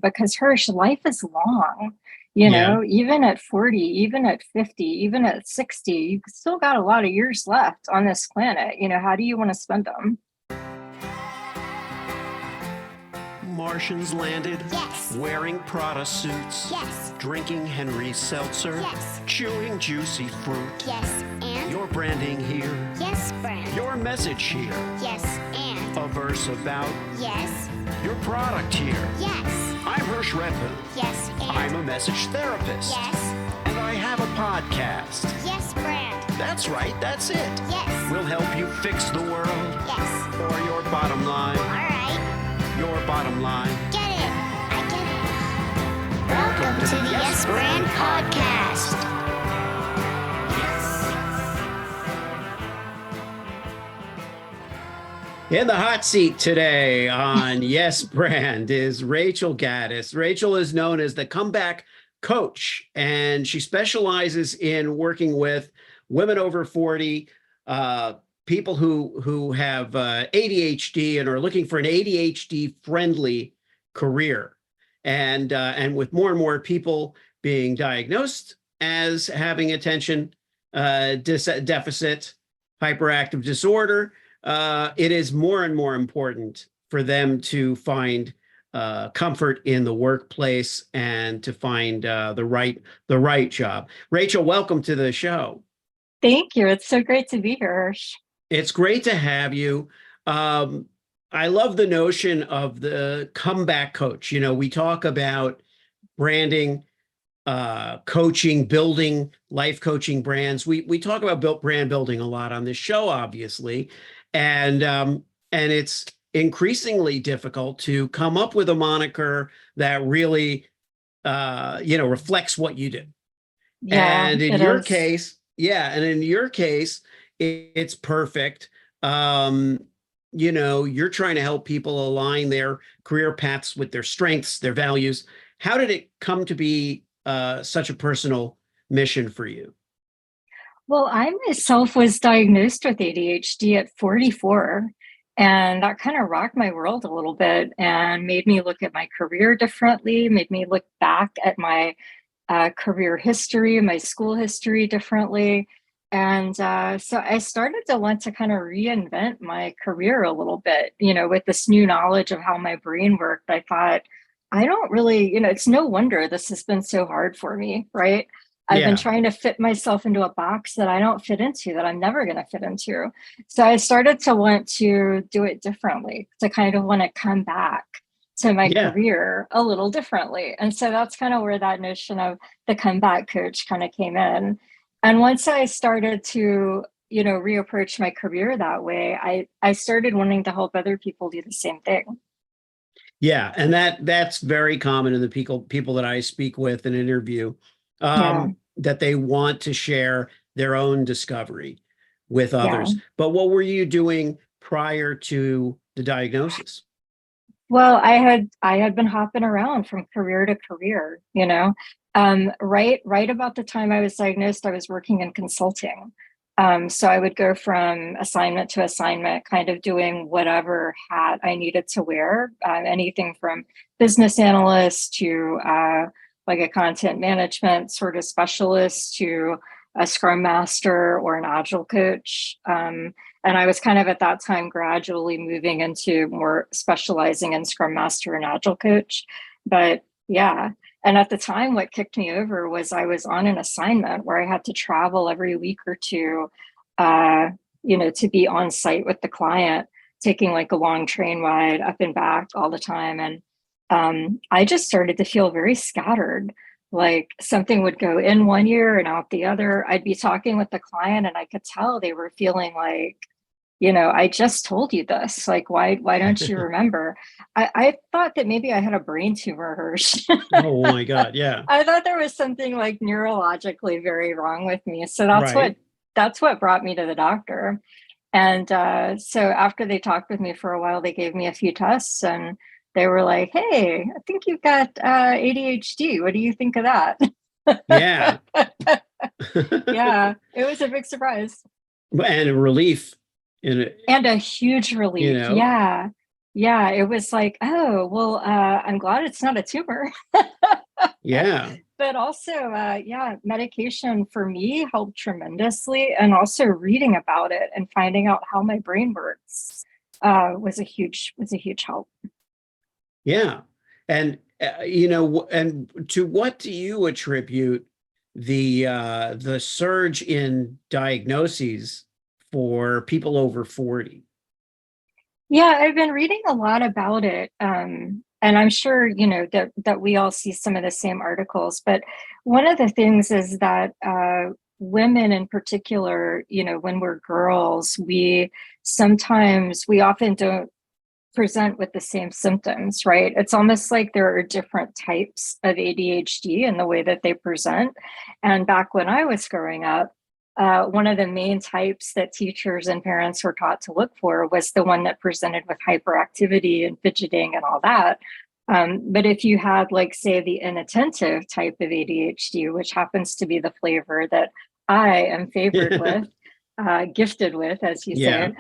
because Hirsch, life is long, Yeah. even at 40, even at 50, even at 60, you still got a lot of years left on this planet. How do you want to spend them? Martians landed? Yes. Wearing Prada suits? Yes. Drinking Henry Seltzer? Yes. Chewing juicy fruit? Yes, and? Your branding here? Yes, brand. Your message here? Yes, and? A verse about? Yes. Your product here? Yes. I'm Hirsch Redmond. Yes, and? I'm a message therapist. Yes. And I have a podcast. Yes, brand. That's right, that's it. Yes. We'll help you fix the world. Yes. Or your bottom line. All right. Your bottom line. Get it. I get it. Welcome to the Yes Brand Podcast. In the hot seat today on Yes Brand is Rachel Gaddis. Rachel is known as the comeback coach, and she specializes in working with women over 40, people who have ADHD and are looking for an ADHD-friendly career. And with more and more people being diagnosed as having attention deficit, hyperactive disorder, it is more and more important for them to find comfort in the workplace and to find the right job. Rachel, welcome to the show. Thank you. It's so great to be here. It's great to have you. I love the notion of the comeback coach. We talk about branding, coaching, building life coaching brands. We talk about brand building a lot on this show, obviously, and it's increasingly difficult to come up with a moniker that really reflects what you do. Yeah, and in your case, it's perfect. You're trying to help people align their career paths with their strengths, their values. How did it come to be such a personal mission for you? Well, I myself was diagnosed with ADHD at 44, and that kind of rocked my world a little bit and made me look at my career differently, made me look back at my career history, my school history differently. And so I started to want to kind of reinvent my career a little bit, with this new knowledge of how my brain worked. I thought, I don't really, it's no wonder this has been so hard for me, right? I've been trying to fit myself into a box that I don't fit into, that I'm never going to fit into. So I started to want to do it differently, to kind of want to come back to my career a little differently. And so that's kind of where that notion of the comeback coach kind of came in. And once I started to, reapproach my career that way, I started wanting to help other people do the same thing. Yeah, and that's very common in the people that I speak with and interview, that they want to share their own discovery with others. But what were you doing prior to the diagnosis? Well, I had been hopping around from career to career, right about the time I was diagnosed, I was working in consulting. So I would go from assignment to assignment, kind of doing whatever hat I needed to wear, anything from business analyst to like a content management sort of specialist to a scrum master or an agile coach. And I was kind of at that time gradually moving into more specializing in scrum master and agile coach. But yeah. And at the time, what kicked me over was I was on an assignment where I had to travel every week or two, to be on site with the client, taking like a long train ride up and back all the time. And I just started to feel very scattered. Like something would go in one ear and out the other. I'd be talking with the client and I could tell they were feeling like, I just told you this. Like, why don't you remember? I thought that maybe I had a brain tumor, Hirsch. Oh my God, yeah. I thought there was something like neurologically very wrong with me. So that's what brought me to the doctor. And so after they talked with me for a while, they gave me a few tests and they were like, "Hey, I think you've got ADHD. What do you think of that?" Yeah. Yeah, it was a big surprise. And a relief. And a huge relief. Yeah. Yeah, it was like, oh, well, I'm glad it's not a tumor. Yeah. But also, yeah, medication for me helped tremendously, and also reading about it and finding out how my brain works was a huge help. Yeah. And and to what do you attribute the surge in diagnoses for people over 40? Yeah, I've been reading a lot about it. And I'm sure, that we all see some of the same articles. But one of the things is that women in particular, when we're girls, we often don't present with the same symptoms, right? It's almost like there are different types of ADHD in the way that they present. And back when I was growing up, one of the main types that teachers and parents were taught to look for was the one that presented with hyperactivity and fidgeting and all that. But if you had, like, say, the inattentive type of ADHD, which happens to be the flavor that I am favored with, gifted with, as you Yeah. say,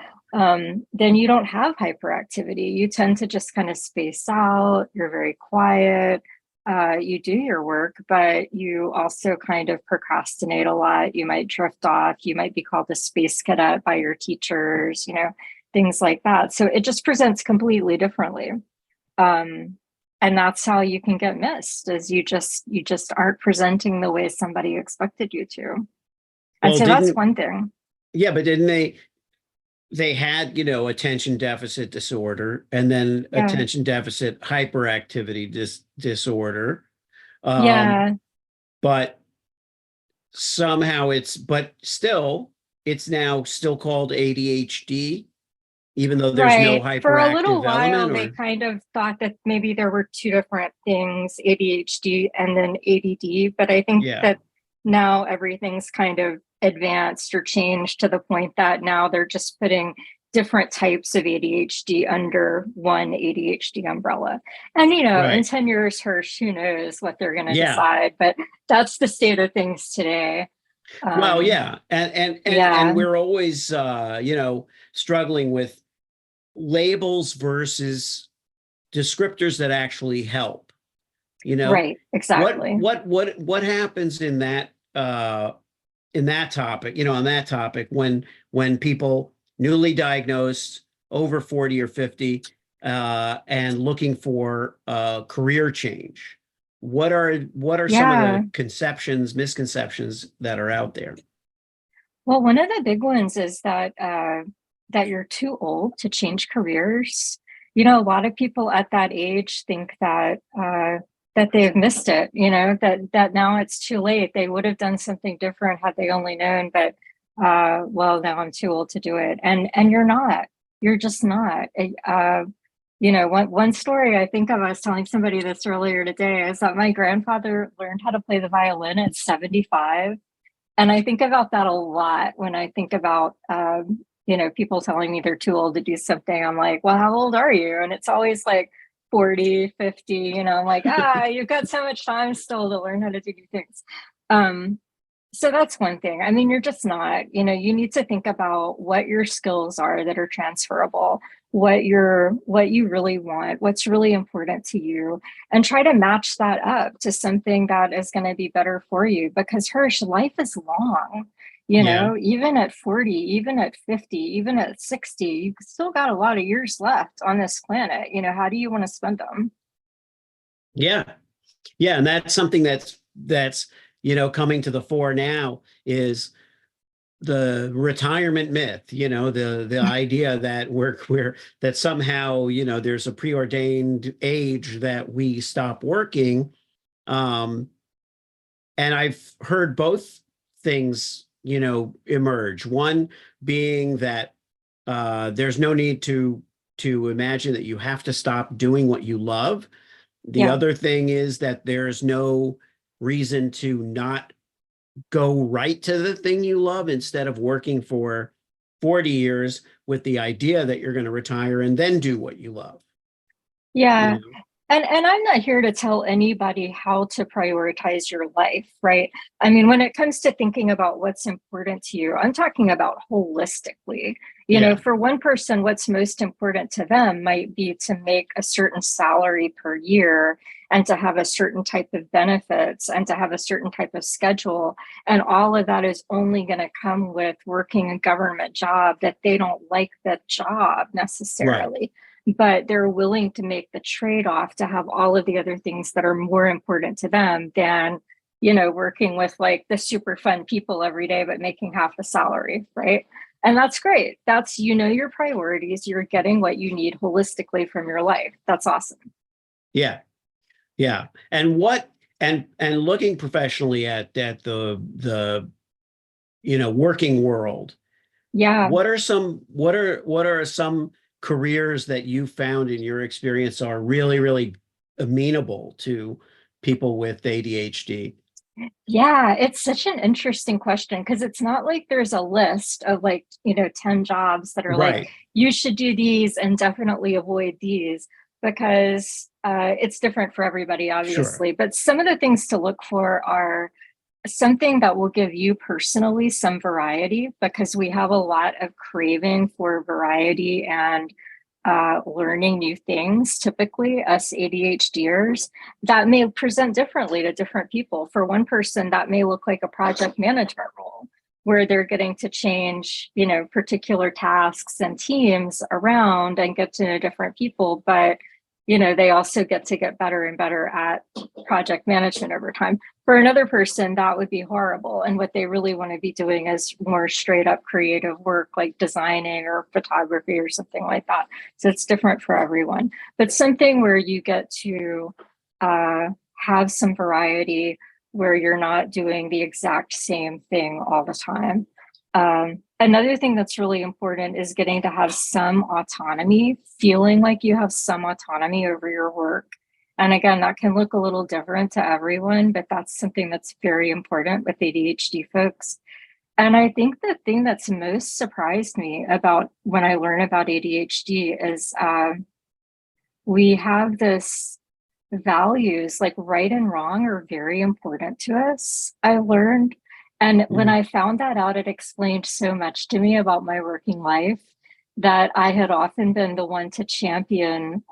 then you don't have hyperactivity. You tend to just kind of space out. You're very quiet. You do your work, but you also kind of procrastinate a lot. You might drift off. You might be called a space cadet by your teachers, things like that. So it just presents completely differently. And that's how you can get missed, is you just aren't presenting the way somebody expected you to. And Well, so that's didn't one thing. yeah, but didn't they had, attention deficit disorder and then Yeah. attention deficit hyperactivity disorder. Um, Yeah. but somehow but still, it's now still called ADHD, even though there's no Right. For a little hyperactive while, element, they or kind of thought that maybe there were two different things, ADHD and then ADD. But I think yeah, that now everything's kind of advanced or changed to the point that now they're just putting different types of ADHD under one ADHD umbrella. And, in right. 10 years, Hirsch, who knows what they're going to Yeah. decide. But that's the state of things today. Well, Um, yeah. And yeah. we're always struggling with labels versus descriptors that actually help. You know, Right. what Exactly. what what what happens in that topic, on that topic, when people newly diagnosed over 40 or 50 and looking for career change. What are some of Yeah. the misconceptions that are out there? Well, one of the big ones is that you're too old to change careers. A lot of people at that age think that they've missed it. That now it's too late. They would have done something different had they only known. But well, now I'm too old to do it. And you're not. You're just not. One story I think of, I was telling somebody this earlier today, is that my grandfather learned how to play the violin at 75. And I think about that a lot when I think about, people telling me they're too old to do something. I'm like, well, how old are you? And it's always like 40, 50, I'm like, you've got so much time still to learn how to do things. Um, so that's one thing. I mean, you're just not, you need to think about what your skills are that are transferable, what you really want, what's really important to you, and try to match that up to something that is going to be better for you. Because Hirsch, life is long, Yeah, even at 40, even at 50, even at 60, you still got a lot of years left on this planet. How do you want to spend them? yeah, yeah. And that's something that's coming to the fore now, is the retirement myth, the idea that that somehow, there's a preordained age that we stop working. Um, and I've heard both things, emerge. One being that there's no need to imagine that you have to stop doing what you love. The Yeah. other thing is that there's no reason to not go right to the thing you love, instead of working for 40 years with the idea that you're going to retire and then do what you love, you Yeah. know? And I'm not here to tell anybody how to prioritize your life, right? I mean, when it comes to thinking about what's important to you, I'm talking about holistically. You know, Yeah, for one person, what's most important to them might be to make a certain salary per year and to have a certain type of benefits and to have a certain type of schedule. And all of that is only going to come with working a government job that they don't like that job right. necessarily, but they're willing to make the trade-off to have all of the other things that are more important to them than, you know, working with like the super fun people every day but making half the salary, right? And that's great. That's, you know, your priorities, you're getting what you need holistically from your life. That's awesome. Yeah, yeah. And what and looking professionally at the working world, Yeah. what are some careers that you found in your experience are really, really amenable to people with ADHD? Yeah, it's such an interesting question because it's not like there's a list of like, you know, 10 jobs that are like, Right. you should do these and definitely avoid these because it's different for everybody, Sure. obviously. But some of the things to look for are something that will give you personally some variety because we have a lot of craving for variety and learning new things, typically us ADHDers, that may present differently to different people. For one person, that may look like a project management role where they're getting to change, you know, particular tasks and teams around and get to know different people. But, you know, they also get to get better and better at project management over time. For another person, that would be horrible. And what they really want to be doing is more straight up creative work like designing or photography or something like that. So it's different for everyone, but something where you get to have some variety where you're not doing the exact same thing all the time. Another thing that's really important is getting to have some autonomy, feeling like you have some autonomy over your work. And again, that can look a little different to everyone, but that's something that's very important with ADHD folks. And I think the thing that's most surprised me about when I learn about ADHD is we have this values like right and wrong are very important to us. I learned. And when Mhm. I found that out, it explained so much to me about my working life that I had often been the one to champion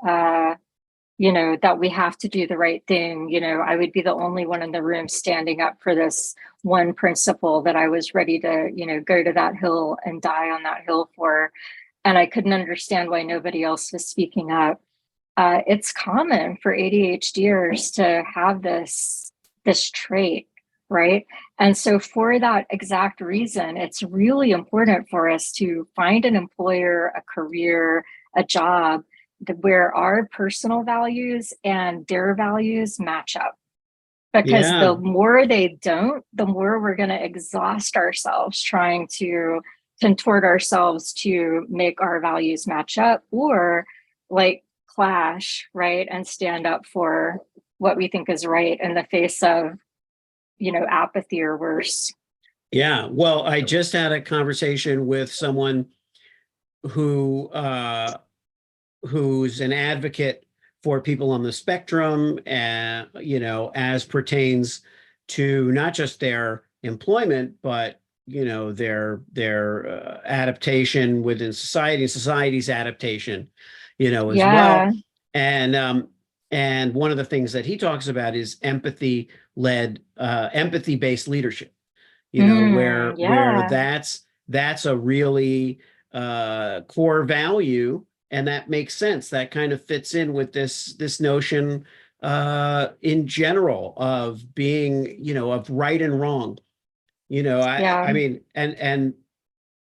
you know, that we have to do the right thing. You know, I would be the only one in the room standing up for this one principle that I was ready to, you know, go to that hill and die on that hill for. And I couldn't understand why nobody else was speaking up. It's common for ADHDers to have this trait, right? And so for that exact reason, it's really important for us to find an employer, a career, a job where our personal values and their values match up. Because the Yeah. more they don't, the more we're going to exhaust ourselves trying to contort ourselves to make our values match up or like clash, right? And stand up for what we think is right in the face of, you know, apathy or worse. Yeah. Well, I just had a conversation with someone who who's an advocate for people on the spectrum, and as pertains to not just their employment, but their adaptation within society, society's adaptation, as well. Yeah. And one of the things that he talks about is empathy-based leadership. Where Yeah. that's a really core value, and that makes sense. That kind of fits in with this notion in general of being, of right and wrong. I Yeah. mean, and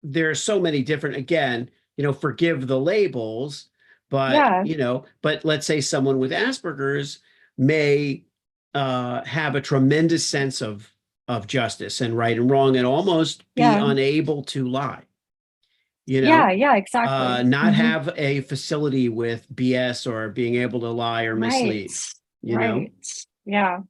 there's so many different, again, forgive the labels, but Yeah. but let's say someone with Asperger's may have a tremendous sense of justice and right and wrong, and almost be Yeah. unable to lie, Yeah. Yeah. Exactly. not Hmm. have a facility with BS or being able to lie or Right. mislead, you know? Right. Yeah.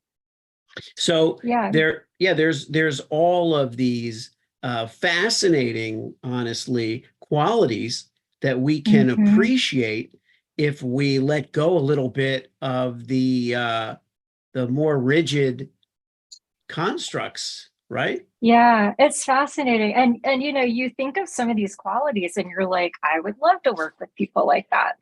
So Yeah. there's all of these fascinating, honestly, qualities that we can Hmm. appreciate if we let go a little bit of the more rigid constructs, right? Yeah, it's fascinating. And you think of some of these qualities and you're like, I would love to work with people like that.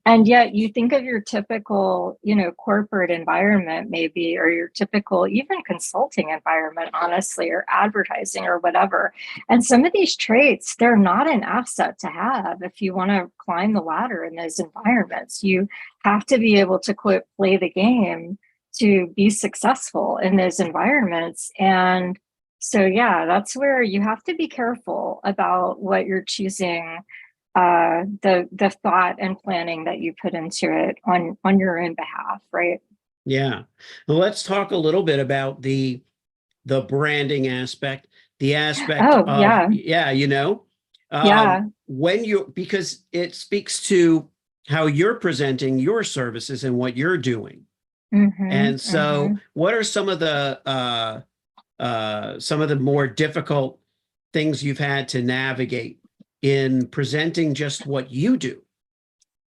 And yet you think of your typical, corporate environment maybe, or your typical even consulting environment, honestly, or advertising or whatever. And some of these traits, they're not an asset to have if you want to climb the ladder in those environments. You have to be able to quote play the game to be successful in those environments. And so yeah, that's where you have to be careful about what you're choosing, the thought and planning that you put into it on your own behalf, right? Yeah. Well, let's talk a little bit about the branding aspect, the aspect Oh of, yeah, yeah, yeah. because it speaks to how you're presenting your services and what you're doing. Mm-hmm, And mm-hmm. so what are some of the more difficult things you've had to navigate in presenting just what you do?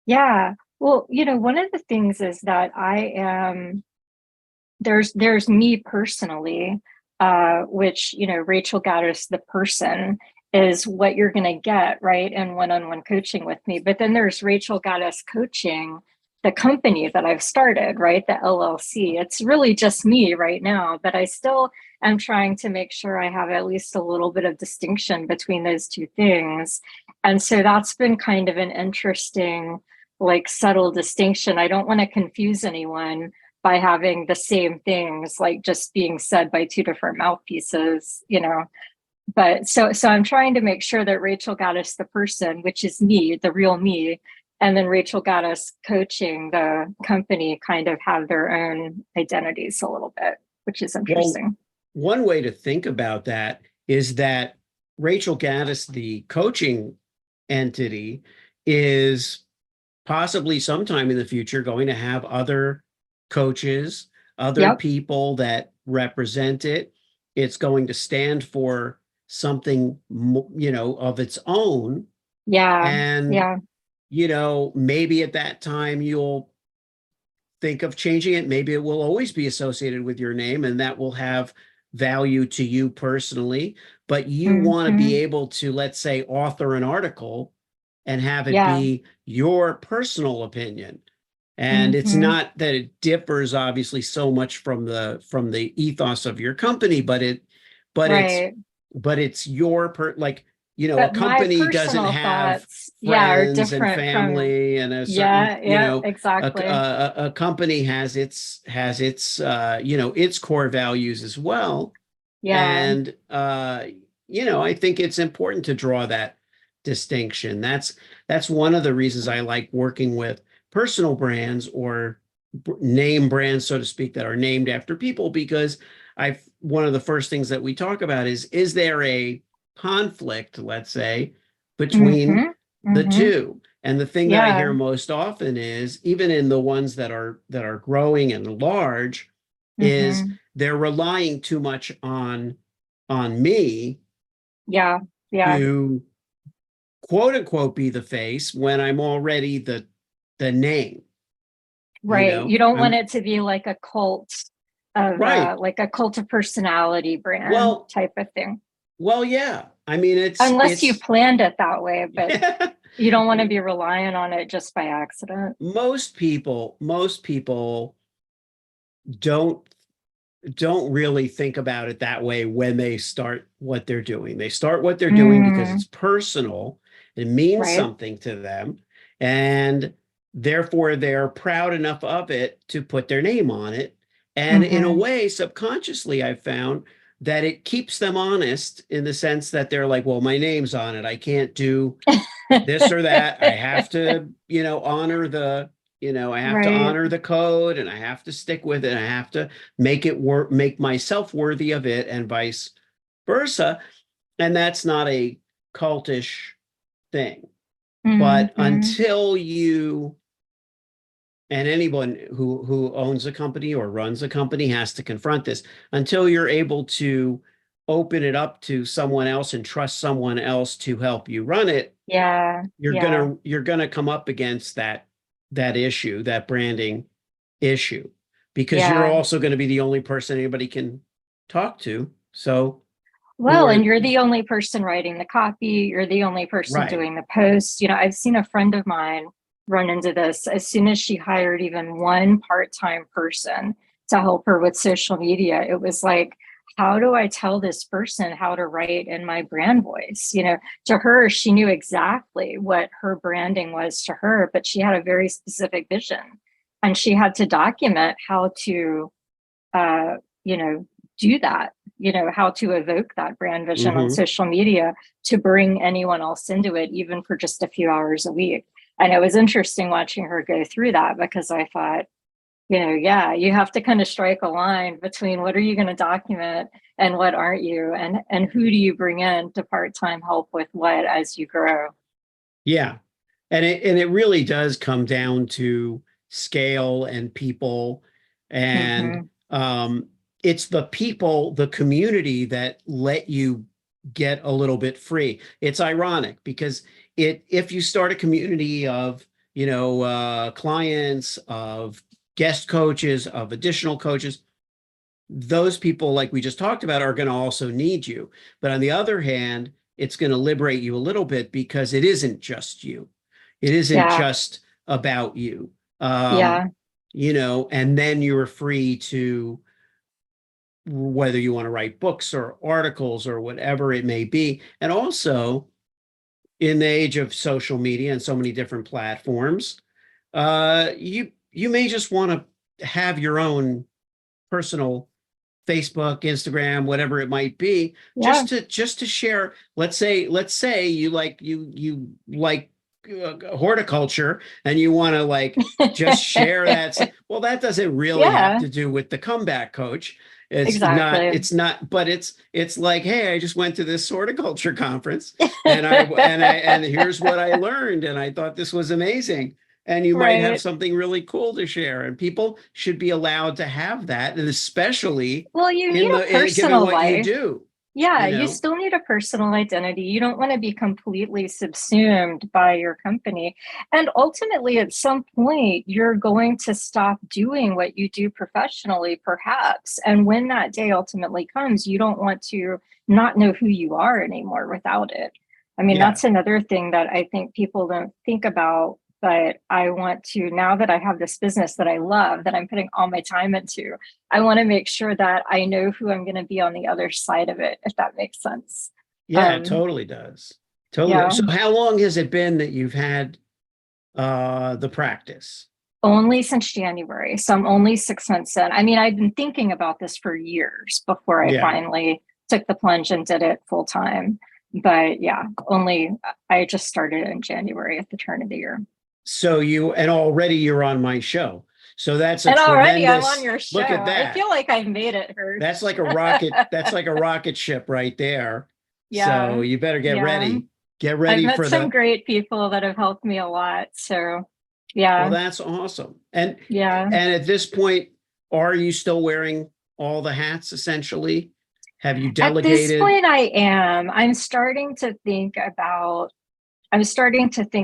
Yeah. Well, one of the things is that I am there's me personally, which Rachel Gaddis, the person, is what you're going to get right in one-on-one coaching with me. But then there's Rachel Gaddis Coaching, the company that I've started, right, the LLC. It's really just me right now, but I still am trying to make sure I have at least a little bit of distinction between those two things. And so that's been kind of an interesting, like, subtle distinction. I don't want to confuse anyone by having the same things like just being said by two different mouthpieces. But so I'm trying to make sure that Rachel Gaddis, the person, which is me, the real me, and then Rachel Gaddis Coaching, the company, kind of have their own identities a little bit, which is Well, interesting. one way to think about that is that Rachel Gaddis, the coaching entity, is possibly sometime in the future going to have other coaches, other Yep. people that represent it. It's going to stand for something, of its own. Yeah. And, Yeah. maybe at that time you'll think of changing it. Maybe it will always be associated with your name and that will have value to you personally. But you want to be Hmm. able to, let's say, author an article and have it Yeah. be your personal opinion. And it's Hmm. not that it differs obviously so much from the ethos of your company, but it's Right. your a But my company doesn't personal have thoughts, yeah, are friends and different from, family and a certain, yeah, yeah, exactly. a company has its its core values as well. Yeah. And I think it's important to draw that distinction. That's one of the reasons I like working with personal brands or name brands, so to speak, that are named after people, because one of the first things that we talk about is there a conflict, let's say, between Hmm. the Hmm. two? And the thing that I Yeah. hear most often is, even in the ones that are growing and large, is Hmm. they're relying too much on me Yeah. Yeah. to quote unquote be the face when I'm already the name. Right. You don't want I'm it to be like a cult of right. like a cult of personality brand Well, type of thing. yeah. I mean, Unless you it's planned it that way, but yeah. you don't want to be relying on it just by accident. Most people don't don't really think about it that way when they start what they're doing. They start what they're doing because it's Mm, personal, it means right. something to them, and therefore they're proud enough of it to put their name on it. And in a Hmm. way, subconsciously, I've found that it keeps them honest in the sense that they're like, well, my name's on it. I can't do this or that. I have to, honor I have to Right. honor the code and I have to stick with it. I have to make myself worthy of it and vice versa. And that's not a cultish thing. But Hmm. until you and anyone who owns a company or runs a company has to confront this, until you're able to open it up to someone else and trust someone else to help you run it, Yeah. you're Yeah. gonna you're gonna come up against that issue, that branding issue, because you're Yeah. also going to be the only person anybody can talk to. So Well, who are and you're the only person writing the copy. You're the only person right? doing the posts. I've seen a friend of mine run into this as soon as she hired even one part-time person to help her with social media. It was like, how do I tell this person how to write in my brand voice? To her, she knew exactly what her branding was to her, but she had a very specific vision. And she had to document how to, uh, do that, how to evoke that brand vision on Hmm. social media to bring anyone else into it, even for just a few hours a week. And it was interesting watching her go through that, because I thought, yeah, you have to kind of strike a line between what are you going to document and what aren't you, and who do you bring in to part-time help with what as you grow. Yeah. And it really does come down to scale and people. And Hmm. it's the people, the community that let you get a little bit free. It's ironic because if you start a community of, clients, of guest coaches, of additional coaches, those people, like we just talked about, are going to also need you. But on the other hand, it's going to liberate you a little bit because it isn't just you. It isn't Yeah. just about you. Um, Yeah. and then you're free to, whether you want to write books or articles or whatever it may be. And also, in the age of social media and so many different platforms, you may just want to have your own personal Facebook, Instagram, whatever it might be, Yeah. just to share. Let's say you like horticulture and you want to just share that. Well, that doesn't really have Yeah, to do with the comeback coach. It's not, exactly. it's not, but it's like, hey, I just went to this horticulture conference and here's what I learned. And I thought this was amazing. And you might have Right. something really cool to share. And people should be allowed to have that. And especially Well, you need a given personal what you life. do, Yeah, you you know? still need a personal identity. You don't want to be completely subsumed by your company. And ultimately, at some point, you're going to stop doing what you do professionally, perhaps. And when that day ultimately comes, you don't want to not know who you are anymore without it. I mean, Yeah. that's another thing that I think people don't think about. But I want to, now that I have this business that I love, that I'm putting all my time into, I want to make sure that I know who I'm going to be on the other side of it, if that makes sense. Yeah, it Um, totally does. Totally. yeah, So how long has it been that you've had the practice? only since January. So I'm only 6 months in. I mean, I've been thinking about this for years before I Yeah. finally took the plunge and did it full time. But yeah, I just started in January at the turn of the year. So and already you're on my show. So that's a And already I'm on tremendous your show. look at I that. feel like I've made it, Hurst. That's like a rocket. That's like a rocket ship right there. So Yeah. you better get Yeah. ready. Get I've ready met for some the, great people that have helped me a lot. So, well, yeah, that's awesome. And yeah. at this point, are you still wearing all the hats essentially? Have you At this delegated? point, I am. I'm starting to think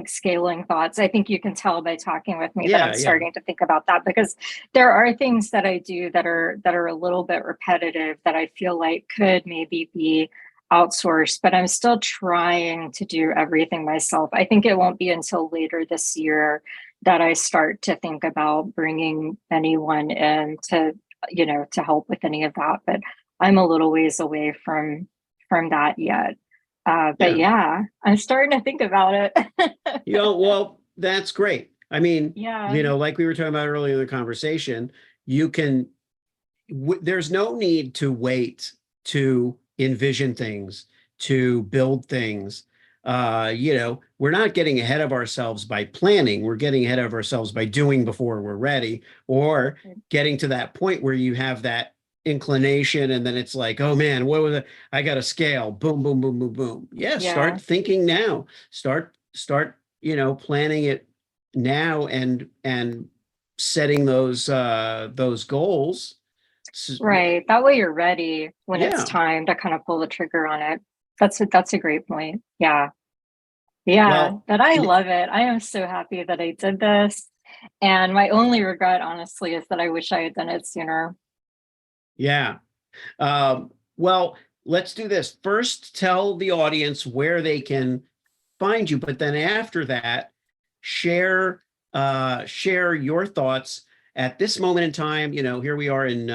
scaling thoughts. I think you can tell by talking with me that I'm Yeah, yeah. starting to think about that, because there are things that I do that are a little bit repetitive that I feel like could maybe be outsourced, but I'm still trying to do everything myself. I think it won't be until later this year that I start to think about bringing anyone in to help with any of that. But I'm a little ways away from that yet. But Yeah. yeah, I'm starting to think about it. Well, that's great. I mean, Yeah, like we were talking about earlier in the conversation, you can, there's no need to wait to envision things, to build things. We're not getting ahead of ourselves by planning. We're getting ahead of ourselves by doing before we're ready, or getting to that point where you have that inclination and then it's like, oh man, what was it? I got to scale. Boom, boom, boom, boom, boom. Yeah, yeah, start thinking now. Start, planning it now and setting those goals. right. That way you're ready when it's Yeah. time to kind of pull the trigger on it. That's a great point. Yeah. Yeah, Well, but I love it. I am so happy that I did this. And my only regret, honestly, is that I wish I had done it sooner. Yeah. Well, let's do this. First, tell the audience where they can find you, but then after that, share your thoughts at this moment in time. Here we are in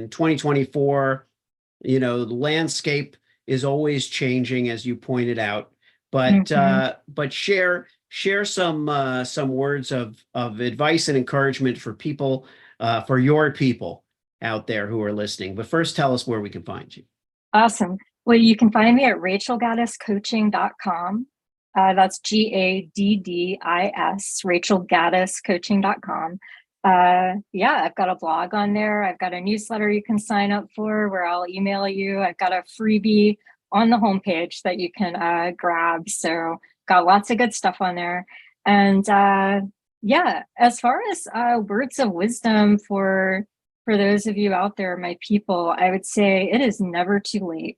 2024. The landscape is always changing, as you pointed out. But share some words of advice and encouragement for people, for your people out there who are listening. But first, tell us where we can find you. Awesome. Well, you can find me at rachelgaddiscoaching.com. That's Gaddis, rachelgaddiscoaching.com. I've got a blog on there. I've got a newsletter you can sign up for where I'll email you. I've got a freebie on the homepage that you can grab. So got lots of good stuff on there. And as far as words of wisdom for those of you out there, my people, I would say it is never too late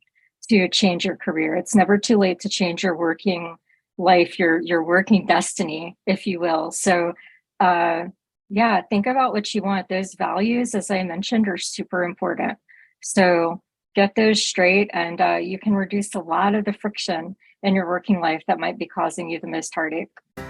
to change your career. It's never too late to change your working life, your working destiny, if you will. So think about what you want. Those values, as I mentioned, are super important. So get those straight, and you can reduce a lot of the friction in your working life that might be causing you the most heartache. All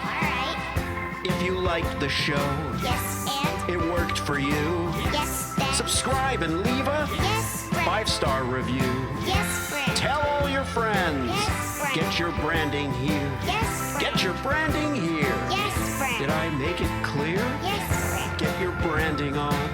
right. If you liked the show, Yes, and it worked for you, yes, then subscribe and leave a yes, friend. 5-star review. Yes, friend. Tell all your friends. Yes, friend. Get your branding here. Yes, friend. Get your branding here. Yes, friend. Did I make it clear? Yes, friend. Get your branding on.